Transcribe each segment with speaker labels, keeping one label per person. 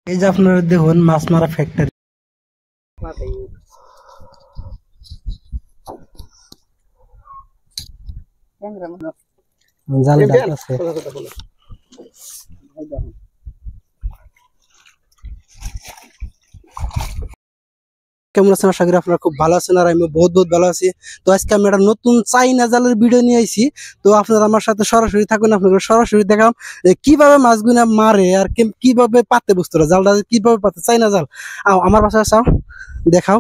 Speaker 1: এই যে আপনারা দেখুন মাছ মারা ফ্যাক্টরি জাল আছে। কেমন আছেন? আশা করি আপনারা খুব ভালো আছেন আর আমি বহুত ভালো আছি। তো আজকে আমি একটা নতুন চাইনা জালের ভিডিও নিয়ে আইছি। তো আপনারা আমার সাথে সরাসরি থাকুন, আপনাদের সরাসরি দেখাম কিভাবে মাছগুলো মারে আর কিভাবে পাতে বস্তুটা জালটা কিভাবে পাতে চাইনা জাল। আমার বাসায় চাও দেখাও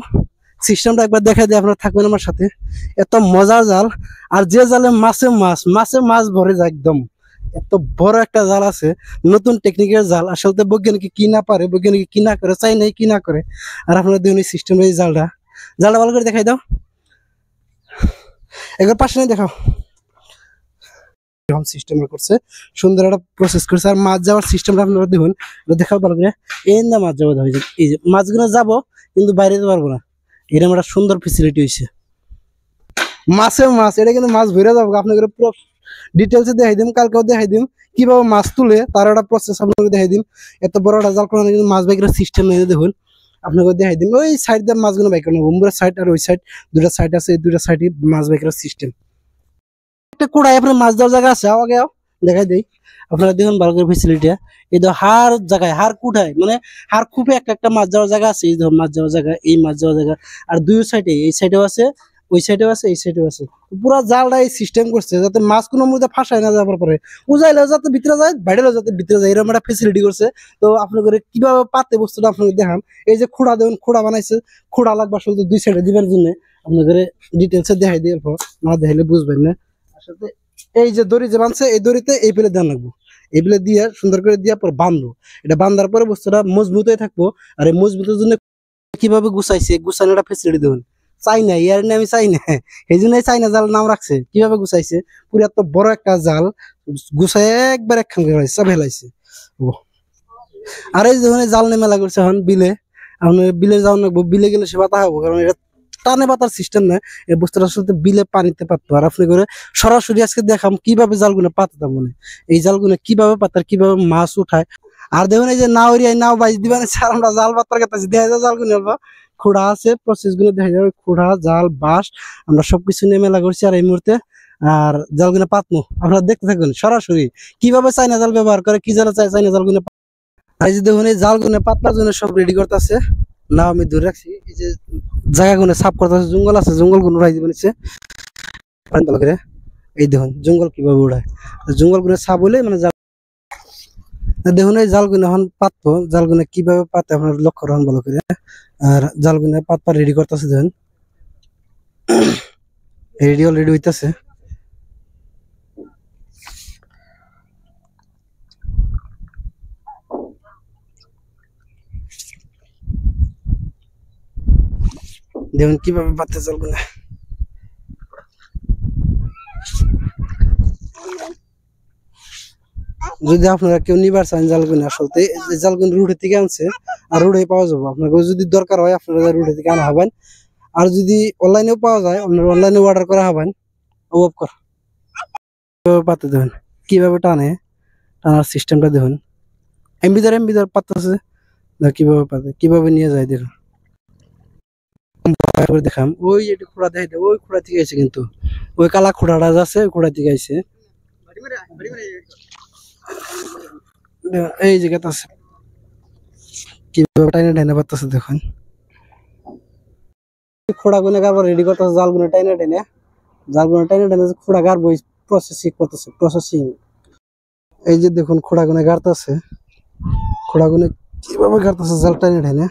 Speaker 1: সিস্টেমটা একবার দেখা দিয়ে আপনারা থাকবেন আমার সাথে। এত মজার জাল আর যে জালে মাছে মাছ ভরে যায় একদম। এত বড় একটা জাল আছে, নতুন টেকনিকের জাল। আসলে বৈজ্ঞানিক কি না পারে, বৈজ্ঞানিক কি না করে, চাই নাই কি না করে। আর আপনারা দেখুন এই সিস্টেম এই জালটা ভালো করে দেখাই দাও, একবার পাশে নিয়ে দেখাও। এরকম সিস্টেম করছে, সুন্দর একটা প্রসেস করছে। আর মাছ যাওয়ার সিস্টেমটা আপনারা দেখুন, দেখাও ভালো করে। এই না মাছ যাবো, এই যে মাছগুলো যাবো কিন্তু বাইরে যেতে পারবো না, এরকম একটা সুন্দর ফেসিলিটি হয়েছে। মাছ এটা কিন্তু মাছ ভরে যাবো। আপনাদের পুরো ডিটেলসে দেখাই দিম, কালকেও দেখাই দিম কিভাবে মাছ তুলে, তার একটা প্রসেস আপনাকে দেখাই দিম। এত বড় একটা জাল করানো কিন্তু মাছ বাইকের সিস্টেম নেই, দেখুন আপনাকে দেখাই দিম। ওই সাইড দিয়ে মাছগুলো বাইক করানো, উম্বুরের সাইড আর ওই সাইড দুটা সাইড আছে, এই দুটা সাইডে মাছ বাইকের সিস্টেম। একটা কোড়াই আপনার মাছ দেওয়ার জায়গা আছে, আগে দেখাই দিই আপনারা দেখুন ভালো করে ফেসিলিটি। এই তো হার জায়গায় হার কুঠায় মানে হার খুবই একটা মাছ যাওয়ার জায়গা আছে। এই ধর মাছ যাওয়ার জায়গা, এই মাছ যাওয়ার জায়গা, আর দুই সাইডে, এই সাইডেও আছে, ওই সাইডেও আছে, এই সাইডেও আছে। পুরো জালটা এই সিস্টেম করছে যাতে মাছ কোনো মধ্যে ফাঁসায় না যাবার পরে, উজাইলেও যাতে ভিতরে যায়, বাইরেও যাতে ভিতরে যায়, এরকম একটা ফেসিলিটি করছে। তো আপনাদের কিভাবে পাতে বস্তুটা আপনাকে দেখাম। এই যে খোড়া দেখুন, খোড়া বানাইছে, খোড়া লাগবে আসলে দুই সাইডে দিবার জন্য। আপনাদের ডিটেলসে দেখাই দিয়ে না দেখাইলে বুঝবেন না আসলে। এই যে দড়ি যে বাঁধছে, এই দড়িতে এই পেলে দেওয়া লাগবো, এই পেলে দিয়ে সুন্দর করে দিয়ে পর বাঁধবো। এটা বাঁধার পরে বস্তুটা মজবুত হয়ে থাকবো। আর এই মজবুতের জন্য কিভাবে গুছাইছে, গুছানোটা ফেসিলিটি দেবেন। চাই না ইয়ার নিয়ে আমি চাই না, এই জন্যই চাই না জাল নাম রাখছে। কিভাবে গুছাইছে, পুরো এত বড় একটা জাল গুছাই একবার একখান ফেলাইছে। আর এই যখন জাল নিয়ে মেলা করছে এখন বিলে, আপনার বিলে যাওয়া লাগবো। বিলে গেলে সে বাতা হবো, কারণ এটা টানে পাতার সিস্টেম নাই, এই বস্তুটা আসলে বিলে পানিতে পাতবো। আর আপনি করে সরাসরি আজকে দেখাম কিভাবে জালগুলো পাতাম, মানে এই জালগুলো কিভাবে পাতার, কিভাবে মাছ উঠায়। আর দেখুন এই যে নাওরিয়ায় নাও বাইজ দিবেন, আমরা জাল পাতার কাছে দেখা যায় জালগুলো অল্প খোড়া আছে, প্রসেস গুলো দেখা যাবে, খোড়া জাল বাঁশ আমরা সবকিছু নিয়ে মেলা করছি। আর এই মুহূর্তে আর জালগুলো পাতমো, আপনারা দেখতে থাকবেন সরাসরি কিভাবে চাইনা জাল ব্যবহার করে, কি জাল চাই চাইনা জালগুলো। এই যে দেখুন এই জালগুলো পাতলার জন্য সব রেডি করতেছে, না আমি ধরে রাখছি। এই যে জায়গাগুলো সাফ করতেছে, জঙ্গল আছে, জঙ্গল গুলো উড়াই দিবেন ভালো করে। এই দেখুন জঙ্গল কিভাবে উড়ায়, জঙ্গল গুলো সাফ হলে মানে দেখুন এই জালগুলো এখন পাতবো। জালগুলো কিভাবে পাতে আপনার লক্ষ্য রাখুন ভালো করে। আর জালগুলো পাতপা রেডি করতেছে, দেখুন রেডি অলরেডি হইতেছে। দেখুন কিভাবে পাতে জালগুলো। যদি আপনারা কেউ নিবার চান জালগুলো, আসলে জালগুলো রুটে থেকে আনছে আর রুটে পাওয়া যাবে। আপনাকে যদি দরকার হয় আপনারা রুটে থেকে আনা হবেন। আর যদি অনলাইনেও পাওয়া যায়, আপনারা অনলাইনে অর্ডার করা হবেন। পাতে দেখুন কিভাবে টানে, টানার সিস্টেমটা দেখুন। এমবিদার পাততেছে, কিভাবে পাতে, কিভাবে নিয়ে যায় দেখুন। দেখাম ওই যে খোড়া দেখে, ওই খোড়া থেকে আইছে, কিন্তু ওই কালা খোড়াটা আছে, ওই খোড়া থেকে আইছে। এই জায়গাতে আছে, কিভাবে টাইনে টাইনে পারতেছে দেখুন। খোড়া গুনে আবার রেডি করতেছে, জাল গুনে টাইনে টাইনে, জাল গুনে টাইনে টাইনে খোড়া গাড়বো, প্রসেসিং করতেছে, প্রসেসিং। এই যে দেখুন খোড়া গুনে গাড়তেছে, খোড়া গুনে কিভাবে গাড়তেছে জাল টাইনে টাইনে,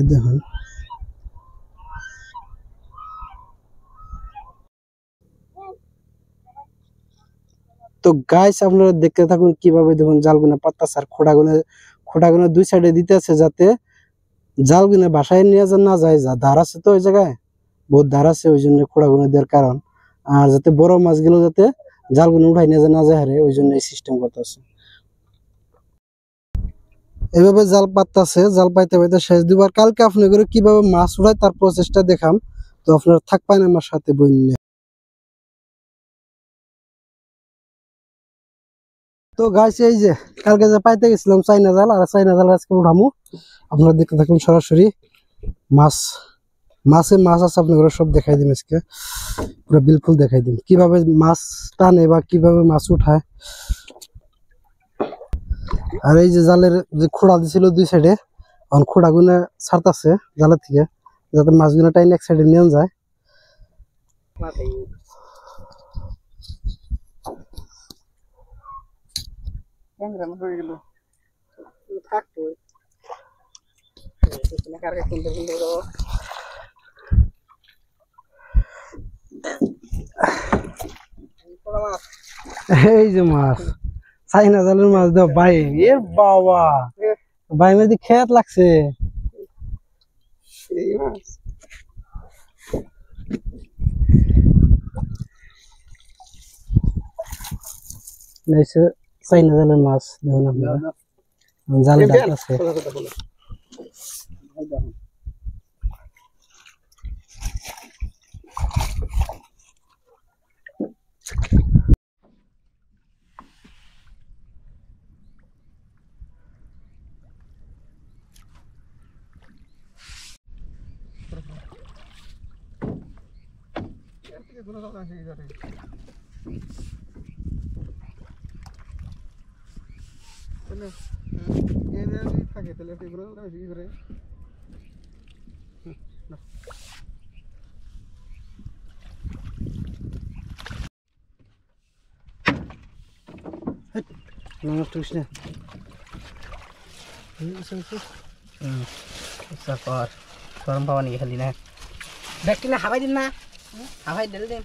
Speaker 1: এই দেখুন। তো গাইস আপনারা দেখতে থাকুন কিভাবে দেখুন জালগুনা পাততাছে। আর খোড়াগুনা দুই সাইডে দিতে আছে যাতে জালগুনা বাসায় নিয়ে না যায়। ধার আছে তো ওই জায়গায়, বহুত ধার আছে, ওই জন্য খোড়াগুনা দেওয়ার কারণ। আর যাতে বড় মাছগুলো যাতে জালগুনা উঠাই নিয়ে না যায় হারে, ওই জন্য এই সিস্টেম করতেছে। এভাবে জাল পাততাছে, জাল পাইতে পাইতে শেষ দিবার। কালকে আপনাদের কিভাবে মাছ উঠায় তার প্রসেসটা দেখাম। তো আপনারা থাকবেন আমার সাথে বইন। তো গাইস এই যে কালকে যে পাইতে গেছিলাম চাইনা জাল, আর চাইনা জাল আজকে উঠামু। আপনারা দেখতে থাকুন সরাসরি। মাছ মাছ আছে, আপনাদের সব দেখাই দিম আজকে, পুরো বিলকুল দেখাই দিম কিভাবে মাছ টানে বা কিভাবে মাছ উঠায়। আর এই যে জালের যে খোড়া দিছিল দুই সাইডে, এখন খোড়া গুনা ছাড়তাছে জালের থেকে, যাতে মাছগুলো টাইন এক সাইডে নিয়ে যায়। এই যে মাছ, চাইনা জালের মাছ দাও ভাই। এ বাবা ভাই মেয়েদি খেত লাগছে। চাইনা জালের মাছ দেখুন আপনারা, জাল ডাক আছে।
Speaker 2: গরম পাওয়া নিয়ে খালি না দেখ কিনা হাবাই দিন না হাবাই দিল দিন